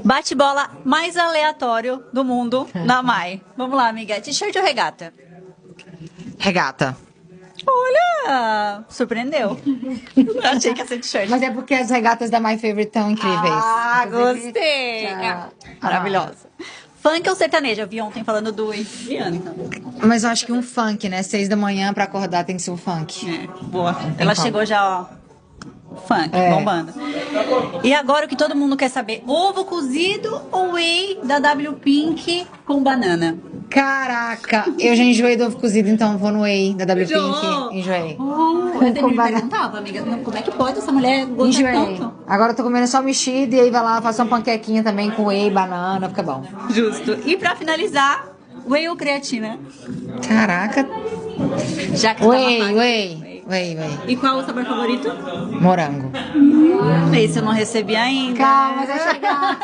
Bate-bola mais aleatório do mundo na Mai. Vamos lá, amiga. T-shirt ou regata? Regata. Olha, surpreendeu. Achei que ia ser t-shirt. Mas é porque as regatas da My Favorite estão incríveis. Ah, Inclusive, gostei. já- Maravilhosa. Funk ou sertanejo? Eu vi ontem falando do Ian, então. Mas eu acho que um funk, né? 6 da manhã pra acordar tem que ser um funk. É, boa. Ela como. chegou já, ó. Funk, bombando. E agora o que todo mundo quer saber: ovo cozido ou whey da W Pink com banana? Caraca, eu já enjoei do ovo cozido, então vou no Whey da W Enjoou? Pink. Enjoei. Eu me perguntava, amiga, como é que pode essa mulher gostar Enjoei. tanto? Agora eu tô comendo só mexido e aí vai lá, faço uma panquequinha também com whey, banana, fica bom. Justo. E pra finalizar, whey ou creatina? Caraca. Já que tá Whey, na whey. Whey. E qual o sabor favorito? Morango. Esse eu não recebi ainda. Calma, vai chegar.